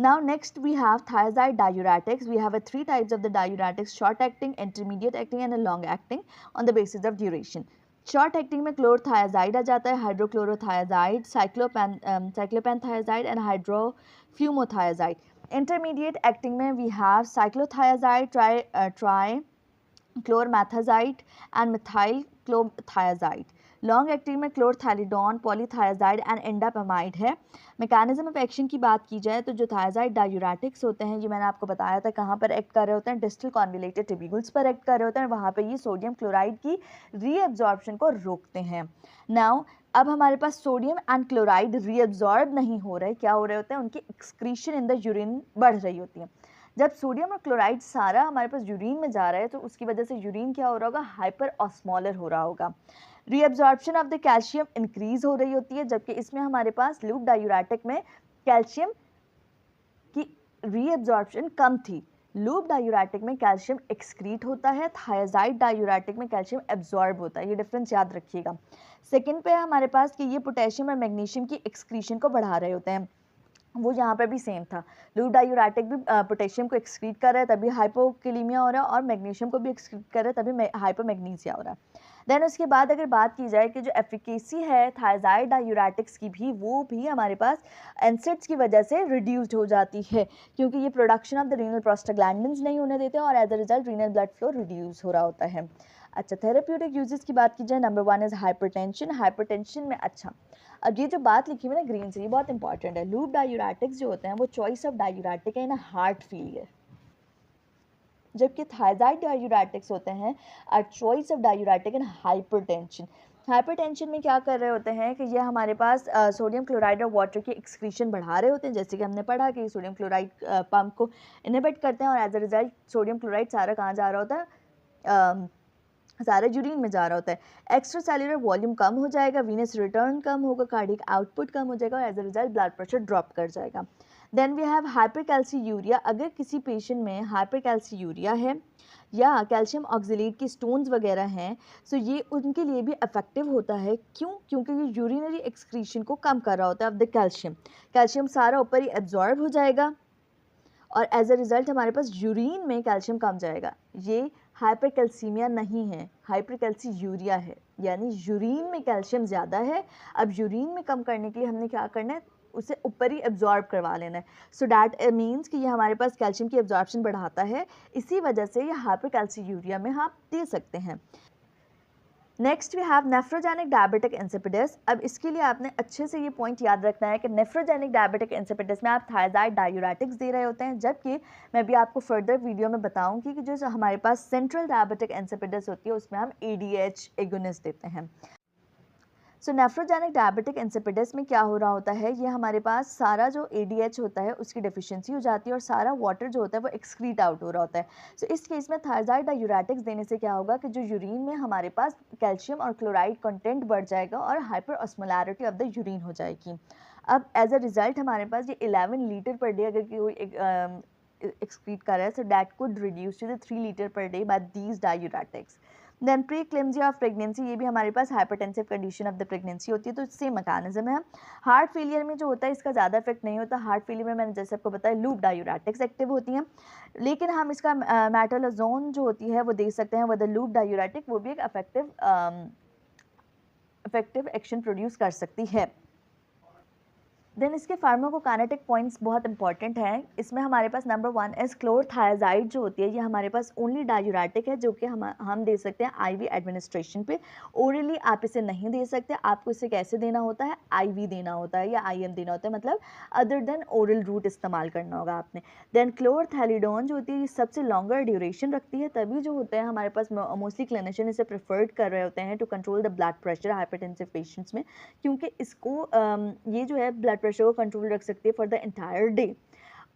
Now next we have thiazide diuretics. We have three types of the diuretics: short acting, intermediate acting and a long acting on the basis of duration. Short acting में chlorothiazide आ जाता है, hydrochlorothiazide, cyclopenthiazide and hydroflumethiazide. Intermediate acting में we have cyclothiazide, trichlormethiazide and methyclothiazide. Long acting में chlorthalidone, पॉलीथायाजाइड and एंडापेमाइड है. Mechanism of action की बात की जाए तो जो थायाजाइड डायूरेटिक्स होते हैं, ये मैंने आपको बताया था कहाँ पर एक्ट कर रहे होते हैं, डिस्टल कॉन्वुलेटेड ट्यूब्यूल्स पर एक्ट कर रहे होते हैं. वहाँ पे ये सोडियम क्लोराइड की रीएब्जॉर्प्शन को रोकते हैं. नाउ अब हमारे पास सोडियम एंड क्लोराइड रीएब्जॉर्ब नहीं हो रहे, क्या हो रहे होते हैं, उनकी एक्सक्रीशन इन द यूरिन बढ़ रही होती है. जब सोडियम और क्लोराइड सारा हमारे पास यूरिन में जा रहा है तो उसकी वजह से यूरिन क्या हो रहा होगा, हाइपर ऑस्मोलर हो रहा होगा. Reabsorption of the calcium increase हो रही होती है, जबकि इसमें हमारे पास लूप डायूरेटिक में कैल्शियम की रीअब्जॉर्प्शन कम थी. लूप डायूरेटिक में कैल्शियम एक्सक्रीट होता है, थायाजाइड डायूरेटिक में कैल्शियम एब्जॉर्ब होता है. ये डिफरेंस याद रखिएगा. सेकंड पे हमारे पास कि ये पोटेशियम और मैग्नीशियम की एक्सक्रीशन को बढ़ा रहे होते हैं, वो यहाँ पर भी सेम था. लूप डायूरेटिक भी पोटेशियम को एक्सक्रीट कर रहा है तभी हाइपोकैलेमिया हो रहा है, और मैग्नीशियम को भी एक्सक्रीट कर रहा है तभी हाइपोमैग्नीसिया हो रहा है. देन उसके बाद अगर बात की जाए कि जो एफिकेसी है थायाजाइड डायूरेटिक्स की भी, वो भी हमारे पास एनसेड्स की वजह से रिड्यूस्ड हो जाती है, क्योंकि ये production of the renal prostaglandins नहीं होने देते और as a result renal blood flow reduce हो रहा होता है. अच्छा, थेरेप्यूटिक यूजेस की बात की जाए, नंबर 1 इज हाइपरटेंशन. हाइपरटेंशन में अच्छा, अब ये जो बात लिखी हुई है ना ग्रीन से, ये बहुत इंपॉर्टेंट है. लूप डायूरेटिक्स जो होते हैं वो चॉइस ऑफ डायूरेटिक है इन हार्ट फेलियर, जबकि थायाजाइड डायूरेटिक्स होते हैं are choice of diuretic in hypertension. Hypertension में क्या कर रहे होते हैं कि ये हमारे पास सोडियम क्लोराइड और वाटर की एक्सक्रीशन बढ़ा रहे होते हैं, जैसे कि हमने पढ़ा कि सोडियम क्लोराइड पंप को इनहिबिट करते हैं और as a result sodium chloride सारा कहाँ जा रहा होता है, सारा यूरिन में जा रहा होता है. एक्स्ट्रा सेलुलर वॉल्यूम कम हो जाएगा, वीनस रिटर्न कम होगा, कार्डियक आउटपुट कम हो जाएगा और as a result blood pressure drop कर जाएगा. Then we have hypercalciuria. अगर किसी पेशेंट में हाइपरकैल्सीयूरिया है या कैल्शियम ऑक्सलेट की स्टोन्स वगैरह हैं, सो ये उनके लिए भी इफेक्टिव होता है. क्यों? क्योंकि ये यूरिनरी एक्सक्रीशन को कम कर रहा होता है ऑफ द कैल्शियम. कैल्शियम सारा ऊपर ही एब्जॉर्ब हो जाएगा और एज अ रिजल्ट हमारे पास यूरिन में कैल्शियम कम जाएगा. ये हाइपरकैल्सीमिया नहीं है, हाइपरकैल्सीयूरिया है, यानी यूरिन में कैल्शियम ज़्यादा है. अब यूरिन में कम करने के लिए हमने क्या करना है, उसे ऊपर ही एब्जॉर्ब करवा लेना है. सो डैट मीन्स कि ये हमारे पास कैल्शियम की एब्जॉर्प्शन बढ़ाता है, इसी वजह से ये हाइपरकैल्सीयूरिया में आप दे सकते हैं. Next we have nephrogenic diabetic insipidus. अब इसके लिए आपने अच्छे से ये पॉइंट याद रखना है कि नेफ्रोजेनिक डायबिटिक इंसिपिडस में आप थायाजाइड डायूरेटिक्स दे रहे होते हैं, जबकि मैं भी आपको फर्दर वीडियो में बताऊंगी कि जो हमारे पास सेंट्रल डायबिटिक इंसिपिडस होती है उसमें हम ADH एगोनिस्ट देते हैं. सो नेफ्रोजेनिक डायबिटिक इंसिपिडस में क्या हो रहा होता है, ये हमारे पास सारा जो ADH होता है उसकी डेफिशिएंसी हो जाती है और सारा वाटर जो होता है वो एक्सक्रीट आउट हो रहा होता है. सो इस केस में थायाजाइड डायूरेटिक्स देने से क्या होगा कि जो यूरिन में हमारे पास कैल्शियम और क्लोराइड कंटेंट बढ़ जाएगा और hyper osmolarity of the urine हो जाएगी. अब एज अ रिजल्ट हमारे पास ये 11 लीटर पर डे अगर कोई एक्सक्रीट कर रहा है, so that could reduce to the 3 litre per day by these diuretics. Then preeclampsia of pregnancy, ये भी हमारे पास hypertensive condition of the pregnancy होती है, तो सेम मैकेनिज्म है. हार्ट फेलियर में जो होता है इसका ज़्यादा इफेक्ट नहीं होता. हार्ट फेलियर में मैंने जैसे आपको बताया लूप डायूरेटिक्स एक्टिव होती हैं, लेकिन हम इसका मेट्रोलोजोन जो होती है वो दे सकते हैं विद लूप डायूरेटिक, वो भी एक इफेक्टिव एक्शन प्रोड्यूस कर सकती है. देन इसके फार्माकोकाइनेटिक पॉइंट्स बहुत इंपॉर्टेंट हैं. इसमें हमारे पास नंबर 1 इज क्लोरथायाजाइड जो होती है, ये हमारे पास ओनली डायूरेटिक है जो कि हम दे सकते हैं IV एडमिनिस्ट्रेशन पे. ओरली आप इसे नहीं दे सकते. आपको इसे कैसे देना होता है, IV देना होता है या IM देना होता है, मतलब अदर देन ओरल रूट इस्तेमाल करना होगा आपने. देन क्लोरथैलिडोन जो होती है ये सबसे लॉन्गर ड्यूरेशन रखती है, तभी जो होते हैं हमारे पास मोस्टली क्लिनिशियन इसे प्रेफर्ड कर रहे होते हैं to control the blood pressure hypertensive patients में, क्योंकि इसको ये जो है ब्लड प्रेशर को कंट्रोल रख सकती है फॉर द एंटायर डे.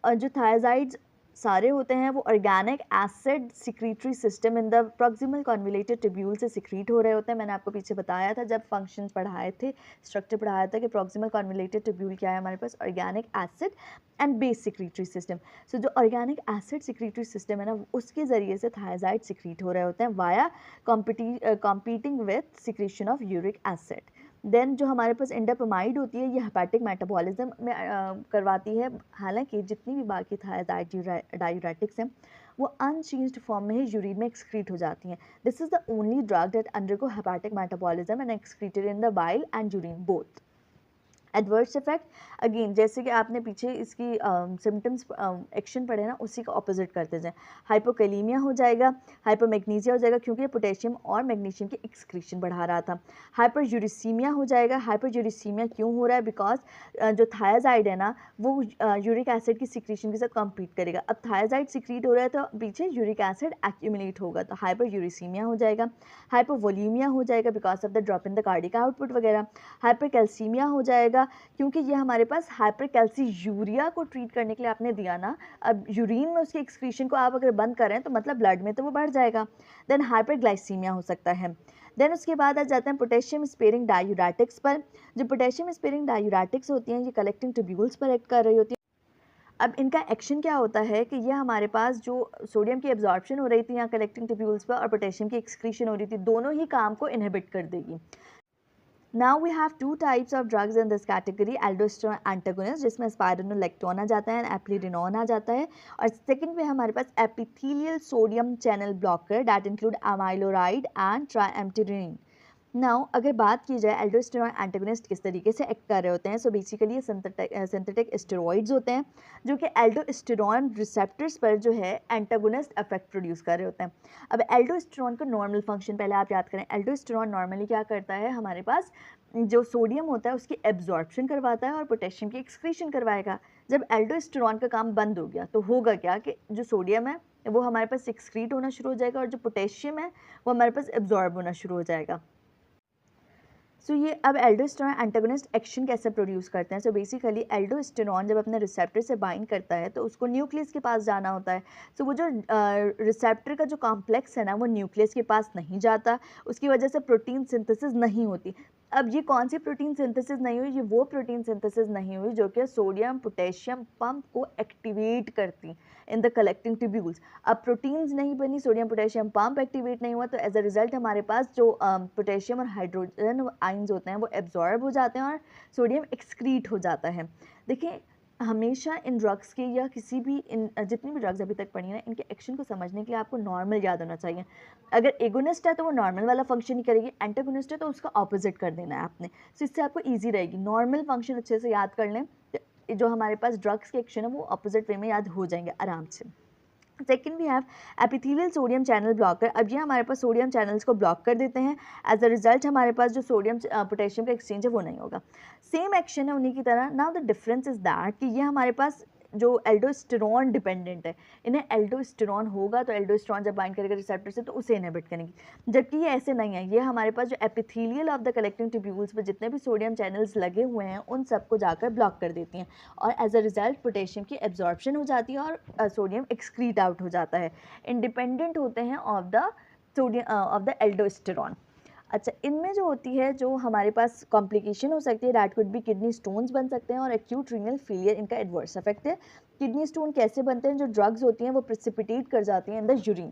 और जो थायाजाइड्स सारे होते हैं वो organic acid secretory system in the proximal convoluted tubule से सिक्रीट हो रहे होते हैं. मैंने आपको पीछे बताया था जब फंक्शंस पढ़ाए थे, स्ट्रक्चर पढ़ाया था कि प्रॉक्सिमल कॉन्वुलेटेड ट्यूब्यूल क्या है, हमारे पास organic acid and base secretory system. So जो ऑर्गेनिक एसिड सिक्रीटरी सिस्टम है ना, उसके ज़रिए से थायाजाइड सिक्रीट हो रहे होते हैं via competing with secretion of uric acid. Then जो हमारे पास इंडापेमाइड होती है ये हेपेटिक मेटाबॉलिज्म में करवाती है, हालांकि जितनी भी बाकी थायराइड डायूरेटिक्स हैं वो अनचेंज्ड फॉर्म में ही यूरिन में एक्सक्रीट हो जाती हैं. This is the only drug that undergo hepatic metabolism and excreted in the bile and urine both. Adverse effect again जैसे कि आपने पीछे इसकी सिम्टम्स एक्शन पढ़े ना, उसी का ऑपोजिट करते जाएं. हाइपोकैलीमिया हो जाएगा, हाइपोमैग्नीसिया हो जाएगा क्योंकि पोटेशियम और मैग्नीशियम की एक्सक्रीशन बढ़ा रहा था. हाइपरयूरिसीमिया हो जाएगा. हाइपरयूरिसीमिया क्यों हो रहा है? बिकॉज जो थायाजाइड है ना वो यूरिक एसिड की सिक्रीशन के साथ कम्पीट करेगा. अब थायाजाइड सिक्रीट हो रहा है तो पीछे यूरिक एसिड एक्यूमुलेट होगा, तो हाइपरयूरिसीमिया हो जाएगा. हाइपोवोलीमिया हो जाएगा because of the drop in the cardiac output वगैरह. हाइपरकैल्सीमिया हो जाएगा क्योंकि ये हमारे पास हाइपरकैल्सीयूरिया को ट्रीट करने के लिए आपने दिया ना, अब यूरिन में उसके एक्सक्रीशन को आप अगर बंद करें तो मतलब ब्लड में तो वो बढ़ जाएगा. देन हाइपरग्लाइसीमिया हो सकता है. देन उसके बाद आ जाते हैं पोटेशियम स्पेयरिंग डायूरेटिक्स पर. जो पोटेशियम स्पेयरिंग डायूरेटिक्स होती हैं ये कलेक्टिंग ट्यूब्यूल्स पर एक्ट कर रही होती है. अब इनका एक्शन क्या होता है कि ये हमारे पास जो सोडियम की एब्जॉर्प्शन हो रही थी यहाँ कलेक्टिंग ट्यूब्यूल्स पर और पोटेशियम की एक्सक्रीशन हो रही थी, दोनों ही काम को इनहिबिट कर देगी. Now we have two types of drugs in this category, aldosterone antagonist जिसमें spironolactone आ जाता है, eplerenone आ जाता है, और सेकंड में हमारे पास epithelial sodium channel blocker that include amiloride and triamterene. Now अगर बात की जाए एल्डोस्टेरॉन एंटागोनिस्ट किस तरीके से एक्ट कर रहे होते हैं, सो बेसिकली ये सिंथेटिक स्टेरॉइड्स होते हैं जो कि एल्डोस्टेरॉन रिसेप्टर्स पर जो है एंटागोनिस्ट इफेक्ट प्रोड्यूस कर रहे होते हैं. अब एल्डोस्टेरॉन का नॉर्मल फंक्शन पहले आप याद करें. एल्डोस्टेरॉन नॉर्मली क्या करता है, हमारे पास जो सोडियम होता है उसकी एब्जॉर्प्शन करवाता है और पोटेशियम की एक्सक्रीशन करवाएगा. जब एल्डोस्टेरॉन का काम बंद हो गया तो होगा क्या कि जो सोडियम है वो हमारे पास एक्सक्रीट होना शुरू हो जाएगा और जो पोटेशियम है वो हमारे पास एब्जॉर्ब होना शुरू हो जाएगा. सो ये अब एल्डोस्टेरॉन एंटागोनिस्ट एक्शन कैसे प्रोड्यूस करते हैं. सो बेसिकली एल्डोस्टेरॉन जब अपने रिसेप्टर से बाइंड करता है तो उसको न्यूक्लियस के पास जाना होता है. सो वो जो रिसेप्टर का जो कॉम्प्लेक्स है ना वो न्यूक्लियस के पास नहीं जाता, उसकी वजह से प्रोटीन सिंथेसिस नहीं होती. अब ये कौन सी प्रोटीन सिंथेसिस नहीं हुई? ये वो प्रोटीन सिंथेसिस नहीं हुई जो कि सोडियम पोटेशियम पंप को एक्टिवेट करती इन द कलेक्टिंग ट्यूब्यूल्स. अब प्रोटीन्स नहीं बनी, सोडियम पोटेशियम पंप एक्टिवेट नहीं हुआ, तो एज अ रिजल्ट हमारे पास जो पोटेशियम और हाइड्रोजन आइंस होते हैं वो एब्जॉर्ब हो जाते हैं और सोडियम एक्सक्रीट हो जाता है. देखिए हमेशा इन ड्रग्स के या किसी भी इन जितनी भी ड्रग्स अभी तक पढ़ी हैं इनके एक्शन को समझने के लिए आपको नॉर्मल याद होना चाहिए. अगर एगोनिस्ट है तो वो नॉर्मल वाला फंक्शन ही करेगी, एंटागोनिस्ट है तो उसका ऑपोजिट कर देना है आपने. तो इससे आपको ईजी रहेगी. नॉर्मल फंक्शन अच्छे से याद कर लें तो जो हमारे पास ड्रग्स के एक्शन है वो ऑपोजिट वे में याद हो जाएंगे आराम से. Second we have epithelial sodium channel blocker. अब ये हमारे पास सोडियम चैनल्स को ब्लॉक कर देते हैं. एज अ रिजल्ट हमारे पास जो सोडियम पोटेशियम का एक्सचेंज है वो नहीं होगा. सेम एक्शन है उन्हीं की तरह. Now the difference is that कि ये हमारे पास जो एल्डोस्टेरॉन डिपेंडेंट है, इन्हें एल्डोस्टेरॉन होगा तो एल्डोस्टेरॉन जब बाइंड करेगा रिसेप्टर से तो उसे इनहिबिट करेंगी, जबकि ये ऐसे नहीं है. ये हमारे पास जो epithelial of the collecting tubules पर जितने भी सोडियम चैनल्स लगे हुए हैं उन सबको जाकर ब्लॉक कर देती हैं और एज अ रिजल्ट पोटेशियम की एब्जॉर्प्शन हो जाती है और सोडियम एक्सक्रीट आउट हो जाता है. इंडिपेंडेंट होते हैं of the sodium of the aldosterone. अच्छा, इनमें जो होती है जो हमारे पास कॉम्प्लिकेशन हो सकती है that could be kidney stones बन सकते हैं और एक्यूट रीनल फेलियर इनका एडवर्स इफेक्ट है. किडनी स्टोन कैसे बनते हैं? जो ड्रग्स होती हैं वो प्रेसिपिटेट कर जाती हैं इन द यूरिन.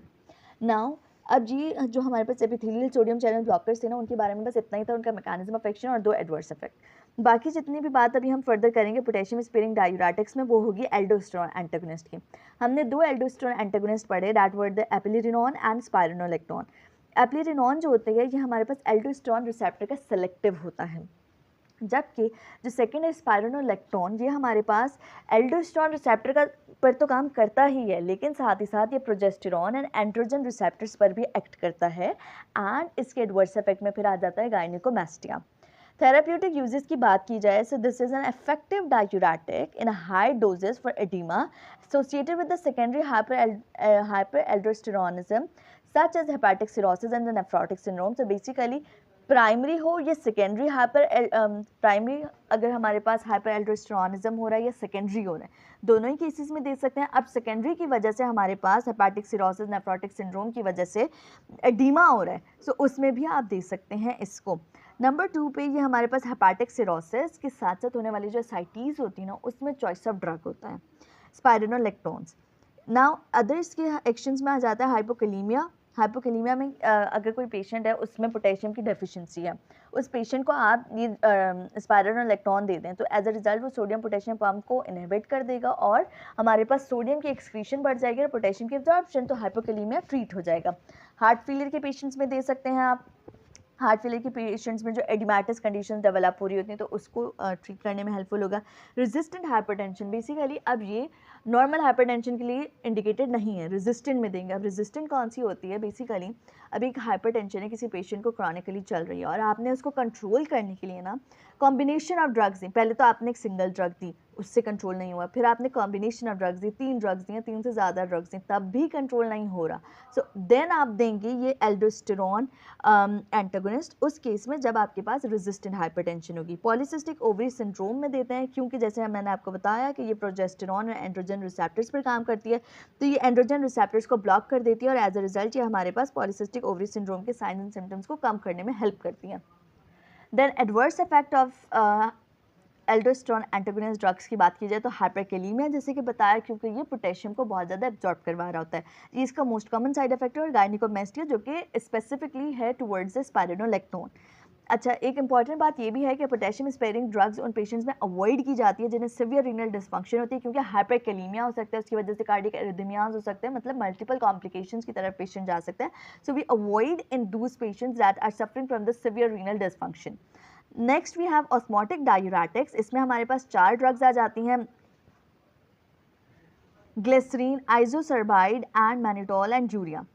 नाउ अब ये जो हमारे पास एपिथेलियल सोडियम चैनल ब्लॉकर्स थे ना उनके बारे में बस इतना ही था, उनका मैकेनिज्म ऑफ एक्शन और दो एडवर्स इफेक्ट. बाकी जितनी भी बात अभी हम फर्दर करेंगे पोटेशियम स्पेयरिंग डायूरेटिक्स में वो होगी एल्डोस्टेरॉन एंटागोनिस्ट की. हमने दो एल्डोस्टेरॉन एंटागोनिस्ट पढ़े that were the eplerenone and spironolactone. Eplerenone जो होते हैं ये हमारे पास एल्डोस्टेरॉन रिसेप्टर का सेलेक्टिव होता है, जबकि जो सेकेंड है स्पाइरोनोलेक्टोन ये हमारे पास एल्डोस्टेरॉन रिसेप्टर का पर तो काम करता ही है लेकिन साथ ही साथ ये प्रोजेस्टेरॉन एंड एंड्रोजन रिसेप्टर्स पर भी एक्ट करता है एंड इसके एडवर्स इफेक्ट में फिर आ जाता है गायनिकोमैस्टिया. थेराप्यूटिक यूजेस की बात की जाए so this is an effective diuretic in high doses for oedema associated with the secondary hyper aldosteronism such as hepatic cirrhosis and the nephrotic syndrome. So basically primary हो या सेकेंडरी प्राइमरी अगर हमारे पास hyper aldosteronism हो रहा है या secondary हो रहा है, दोनों ही केसेस में दे सकते हैं. अब सेकेंडरी की वजह से हमारे पास हेपाटिक सिरोसिस नेफ्रोटिक सिंड्रोम की वजह से एडिमा हो रहा है, सो उसमें भी आप दे सकते हैं इसको. नंबर 2 पे ये हमारे पास हेपाटिक सिरोसिस के साथ साथ होने वाली जो एसाइटीज़ होती है ना उसमें चॉइस ऑफ ड्रग होता है स्पाइरोनोलेक्टोन्स. नाउ अदर्स के एक्शंस में आ जाता है हाइपोकैलीमिया. हाइपोकैलीमिया में अगर कोई पेशेंट है उसमें पोटेशियम की डेफिशिएंसी है उस पेशेंट को आप ये स्पाइरोनोलेक्टोन दे दें तो एज अ रिजल्ट वो सोडियम पोटेशियम पंप को इनहिबिट कर देगा और हमारे पास सोडियम की एक्सक्रीशन बढ़ जाएगी और पोटेशियम की एब्जॉर्प्शन, तो हाइपोकैलेमिया ट्रीट हो जाएगा। हार्ट फेलियर के पेशेंट्स में दे सकते हैं आप। हार्ट फेलियर के पेशेंट्स में जो एडिमेटस कंडीशन डेवलप हो रही होती हैं तो उसको ट्रीट करने में हेल्पफुल होगा। रेजिस्टेंट हाइपरटेंशन, बेसिकली अब ये नॉर्मल हाइपरटेंशन के लिए इंडिकेटेड नहीं है, रेजिस्टेंट में देंगे। अब रेजिस्टेंट कौन सी होती है, बेसिकली अभी एक हाइपरटेंशन है, किसी पेशेंट को क्रॉनिकली चल रही है और आपने उसको कंट्रोल करने के लिए ना कॉम्बिनेशन ऑफ ड्रग्स दी। पहले तो आपने एक सिंगल ड्रग दी, उससे कंट्रोल नहीं हुआ, फिर आपने कॉम्बिनेशन ऑफ ड्रग्स दी, 3 ड्रग्स दी, 3 से ज़्यादा ड्रग्स दी, तब भी कंट्रोल नहीं हो रहा। सो देन आप देंगे ये एल्डोस्टेरोन एंटागोनिस्ट, उस केस में जब आपके पास रेजिस्टेंट हाइपरटेंशन होगी। पॉलीसिस्टिक ओवरी सिंड्रोम में देते हैं क्योंकि जैसे मैंने आपको बताया कि ये प्रोजेस्टेरॉन और एंड्रोजन रिसेप्टर्स पर काम करती है, तो ये एंड्रोजन रिसेप्टर्स को ब्लॉक कर देती है और एज अ रिजल्ट ये हमारे पास पॉलीसिस्टिक ओवरी सिंड्रोम के साइंस एंड सिम्टम्स को कम करने में हेल्प करती है। Then adverse effect of aldosterone antagonist drugs की बात की जाए तो हाइपरकैलेमिया, जैसे कि बताया, क्योंकि ये पोटेशियम को बहुत ज़्यादा एब्जॉर्ब करवा रहा होता है। ये इसका मोस्ट कॉमन साइड इफेक्ट है और गायनिकोमेस्टिया जो कि स्पेसिफिकली है टुवर्ड्स द स्पाइरोनोलेक्टोन। अच्छा, एक इंपॉर्टेंट बात ये भी है कि पोटेशियम स्पेयरिंग ड्रग्स उन पेशेंट्स में अवॉइड की जाती है जिन्हें सिवियर रीनल डिस्फंक्शन होती है, क्योंकि हाइपरकैलेमिया हो सकता है, उसकी वजह से कार्डियक एरिथमियाज हो सकते हैं, मतलब मल्टीपल कॉम्प्लिकेशंस की तरफ पेशेंट जा सकता है। So we avoid in those patients that are suffering from the severe renal dysfunction. Next we have osmotic diuretics. इसमें हमारे पास 4 ड्रग्स आ जाती हैं, glycerine, isosorbide and mannitol and urea.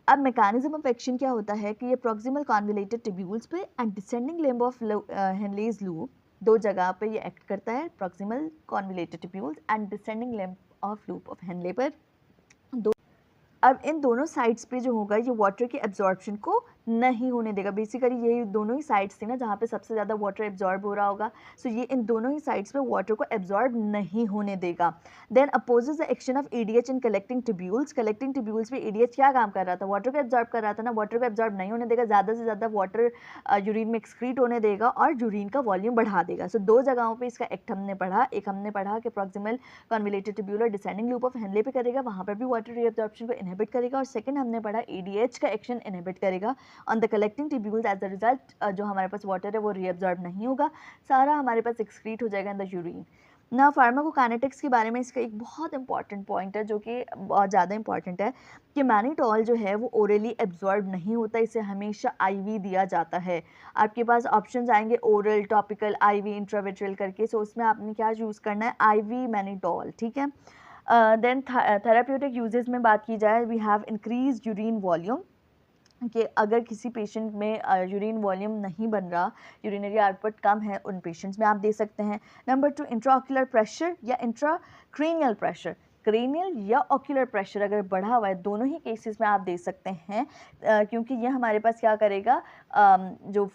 अब मैकेनिज्म ऑफ एक्शन क्या होता है कि ये प्रॉक्सिमल कॉन्वोलेटेड ट्यूब्यूल्स पे and descending limb of Henle's loop, 2 जगह पे ये एक्ट करता है, proximal convoluted tubules and descending limb of loop of Henle पर। अब इन दोनों साइड्स पे जो होगा ये वाटर की एब्जॉर्प्शन को नहीं होने देगा। बेसिकली यही दोनों ही साइड्स थी ना जहाँ पे सबसे ज़्यादा वाटर एब्जॉर्ब हो रहा होगा, सो ये इन दोनों ही साइड्स पे वाटर को एब्जॉर्ब नहीं होने देगा। Then opposes the action of ADH in collecting tubules. Collecting tubules पे एडीएच क्या काम कर रहा था, वाटर को एब्जॉर्ब कर रहा था ना, वाटर को एब्जॉर्ब नहीं होने देगा, ज़्यादा से ज़्यादा वाटर यूरिन में एक्सक्रीट होने देगा और यूरिन का वॉल्यूम बढ़ा देगा। सो 2 जगहों पर इसका एक्ट हमने पढ़ा। एक हमने पढ़ा कि proximal convoluted tubular descending loop of Henley पे करेगा, वहाँ पर भी वाटर रीअब्जॉर्प्शन को इनहिबिट करेगा, और सेकंड हमने पढ़ा एडीएच का एक्शन इनहिबिट करेगा on the collecting tubules. As a result जो हमारे पास वाटर है वो रीअब्जॉर्ब नहीं होगा, सारा हमारे पास एक्सक्रीट हो जाएगा इन द यूरिन। ना फार्माकोकाइनेटिक्स के बारे में इसका एक बहुत इंपॉर्टेंट पॉइंट है जो कि बहुत ज़्यादा इंपॉर्टेंट है कि मैनिटोल जो है वो ओरली एब्जॉर्ब नहीं होता, इसे हमेशा आईवी दिया जाता है। आपके पास ऑप्शंस आएंगे ओरल, टॉपिकल, आईवी, इंट्राविट्रल करके, सो उसमें आपने क्या यूज़ करना है, आईवी मैनिटोल, ठीक है। देन थेराप्यूटिक यूजेस में बात की जाए, we have increase urine volume, कि अगर किसी पेशेंट में यूरिन वॉल्यूम नहीं बन रहा, यूरिनरी आउटपुट कम है, उन पेशेंट्स में आप दे सकते हैं। नंबर 2, इंट्राऑक्यूलर प्रेशर या इंट्राक्रेनियल प्रेशर, क्रेनियल या ऑक्यूलर प्रेशर अगर बढ़ा हुआ है, दोनों ही केसेस में आप दे सकते हैं, क्योंकि ये हमारे पास क्या करेगा, जो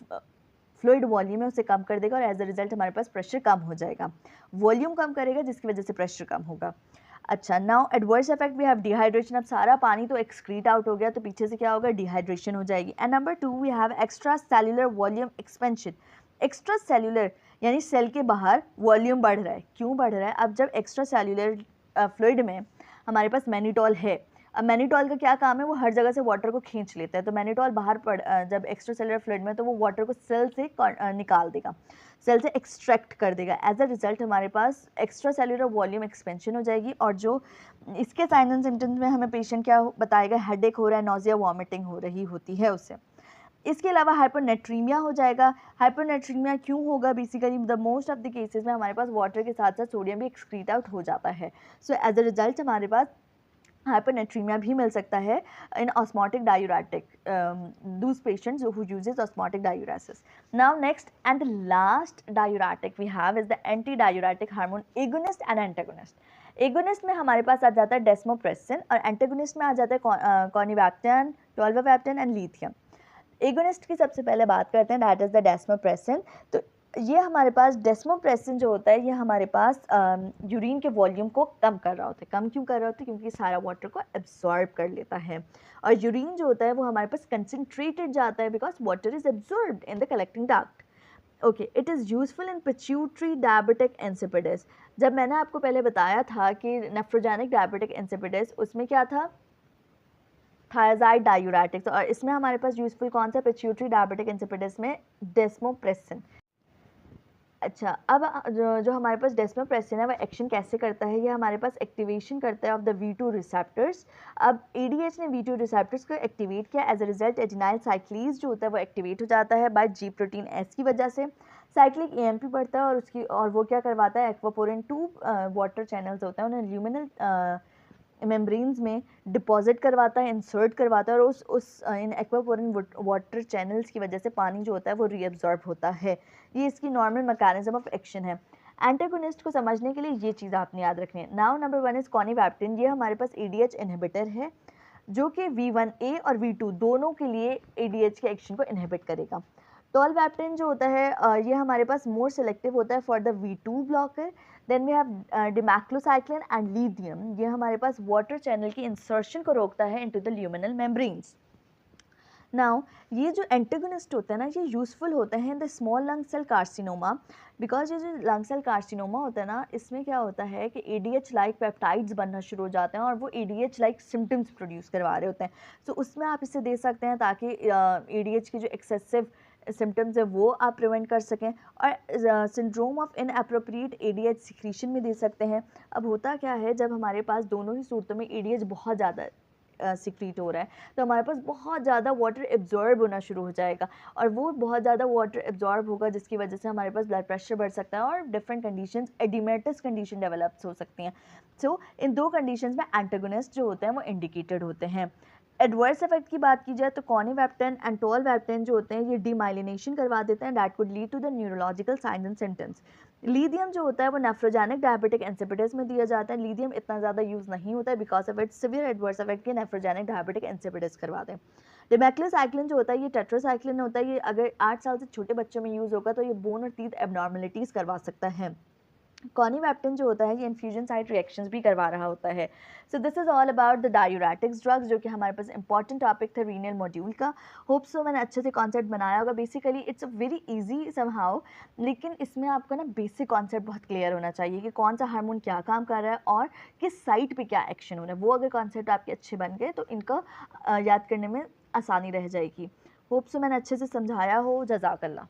फ्लूइड वॉल्यूम है उसे कम कर देगा और एज अ रिजल्ट हमारे पास प्रेशर कम हो जाएगा। वॉल्यूम कम करेगा जिसकी वजह से प्रेशर कम होगा। अच्छा, now adverse effect we have dehydration. अब सारा पानी तो एक्सक्रीट आउट हो गया, तो पीछे से क्या होगा, डिहाइड्रेशन हो जाएगी। And number 2 we have extra cellular volume expansion. Extra cellular यानी सेल के बाहर वॉल्यूम बढ़ रहा है। क्यों बढ़ रहा है, अब जब एक्स्ट्रा सेल्युलर फ्लूइड में हमारे पास मैनिटोल है, अब मैनिटोल का क्या काम है, वो हर जगह से वाटर को खींच लेता है, तो मैनिटोल बाहर जब एक्स्ट्रा सेलुलर फ्लूइड में, तो वो वाटर को सेल से निकाल देगा, सेल से एक्सट्रैक्ट कर देगा। एज अ रिजल्ट हमारे पास एक्स्ट्रा सेलुलर वॉल्यूम एक्सपेंशन हो जाएगी, और जो इसके साइन एंड सिम्टम्स में हमें पेशेंट क्या बताएगा, हेडेक हो रहा है, नोजिया, वॉमिटिंग हो रही होती है उससे। इसके अलावा हाइपोनेट्रीमिया हो जाएगा। हाइपोनेट्रीमिया क्यों होगा, basically the most of the cases में हमारे पास वाटर के साथ साथ सोडियम भी एक्सक्रीट आउट हो जाता है, सो एज अ रिजल्ट हमारे पास हाइपोनेट्रीमिया भी मिल सकता है in osmotic diuretic, those patients who uses osmotic diuresis. Now next and last diuretic we have is the anti diuretic hormone agonist and antagonist. Agonist में हमारे पास आ जाता है डेस्मोप्रेसिन और एंटागोनिस्ट में आ जाता है कॉनिवैक्टिन, टोल्वावैक्टिन एंड लिथियम। एगोनिस्ट की सबसे पहले बात करते हैं, दैट इज द डेस्मोप्रेसिन। तो ये हमारे पास डेस्मोप्रेसिन जो होता है, ये हमारे पास यूरिन के वॉल्यूम को कम कर रहा होता है। कम क्यों कर रहा होता है, क्योंकि सारा वाटर को एब्जॉर्ब कर लेता है, और यूरिन जो होता है वो हमारे पास कंसनट्रेटेड जाता है, because water is absorbed in the collecting duct. Okay, it is useful in pituitary diabetic insipidus. जब मैंने आपको पहले बताया था कि नेफ्रोजेनिक डायबिटिक इंसिपिडस, उसमें क्या था, थायराइड डायूरेटिक्स, और इसमें हमारे पास यूजफुल कौन सा, पिट्यूटरी डायबिटिक इंसिपिडिस में डेस्मोप्रेसिन। अच्छा, अब जो हमारे पास डेस्मोप्रेसिन है वो एक्शन कैसे करता है, ये हमारे पास एक्टिवेशन करता है ऑफ द V2 रिसेप्टर्स। अब ADH ने V2 रिसेप्टर्स को एक्टिवेट किया, एज अ रिजल्ट एडिनाइल साइक्लीज जो होता है वो एक्टिवेट हो जाता है बाय G प्रोटीन S की वजह से। साइक्लिक AMP बढ़ता है और वो क्या करवाता है, एक्वापोरिन 2 वाटर चैनल्स होते हैं उन्हें ल्यूमिनल मेम्ब्रेन्स में डिपॉजिट करवाता है, इंसर्ट करवाता है, और उस इन एक्वापोरिन वाटर चैनल्स की वजह से पानी जो होता है वो रीअब्जॉर्ब होता है। ये इसकी नॉर्मल मैकेनिज्म ऑफ एक्शन है। एंटागोनिस्ट को समझने के लिए ये चीज़ आपने याद रखनी है। नाउ नंबर 1 इज कॉनिवैप्टिन, ये हमारे पास ADH इनहिबिटर है जो कि V1A और V2 दोनों के लिए ADH के एक्शन को इनहिबिट करेगा। टोलवैप्टिन जो होता है ये हमारे पास मोर सेलेक्टिव होता है for the V2 blocker. Then we have demeclocycline and lithium, ये हमारे पास वाटर चैनल की इंसर्शन को रोकता है into the luminal membranes. Now ये जो एंटागोनिस्ट होते हैं ना, ये यूजफुल होते हैं the small lung cell carcinoma, because ये जो लंग सेल कार्सिनोमा होता है ना, इसमें क्या होता है कि ADH लाइक पेप्टाइड्स बनना शुरू हो जाते हैं और वो ADH लाइक सिम्टम्स प्रोड्यूस करवा रहे होते हैं। सो उसमें आप इसे दे सकते हैं ताकि ADH की जो एक्सेसिव सिम्टम्स है वो आप प्रिवेंट कर सकें, और syndrome of inappropriate ADH secretion में दे सकते हैं। अब होता क्या है, जब हमारे पास दोनों ही सूरतों में ADH बहुत ज़्यादा सिक्रीट हो रहा है तो हमारे पास बहुत ज़्यादा वाटर एब्जॉर्ब होना शुरू हो जाएगा, और वो बहुत ज़्यादा वाटर एब्जॉर्ब होगा जिसकी वजह से हमारे पास ब्लड प्रेशर बढ़ सकता है और different conditions, oedematous condition develops हो सकती हैं। सो इन दो कंडीशंस में एंटागोनिस्ट जो होते हैं वो इंडिकेटेड होते हैं। एडवर्स इफेक्ट की बात की जाए तो कॉनिवैप्टिन एंड टोलवैप्टिन जो होते हैं ये डीमाइलिनेशन करवा देते हैं, that could lead to the neurological signs and symptoms. Lithium जो होता है वो नेफ्रोजेनिक डायबिटिक इंसिपिडिस में दिया जाता है। लिथियम इतना ज़्यादा यूज़ नहीं होता है because of its severe adverse effect के नेफ्रोजेनिक डायबिटिक इंसिपिडिस करवा दें। डिमैक्लोसाइक्लिन जो होता है ये टेट्रासाइक्लिन होता है, ये अगर 8 साल से छोटे बच्चों में यूज़ होगा तो ये बोन और टीथ एबनॉर्मलिटीज़ करवा सकता है। कॉनिवैप्टिन जो होता है ये इन्फ्यूजन साइट रिएक्शंस भी करवा रहा होता है। So this is all about the diuretics drugs, जो कि हमारे पास इंपॉर्टेंट टॉपिक था रीनल मॉड्यूल का। होप सो मैंने अच्छे से कॉन्सेप्ट बनाया होगा। Basically it's a very easy somehow, लेकिन इसमें आपका ना बेसिक कॉन्सेप्ट बहुत क्लियर होना चाहिए कि कौन सा हार्मोन क्या काम कर रहा है और किस साइट पे क्या एक्शन हो रहा है। वो अगर कॉन्सेप्ट आपके अच्छे बन गए तो इनका याद करने में आसानी रह जाएगी। होप सो मैंने अच्छे से समझाया हो। जज़ाकल्लाह।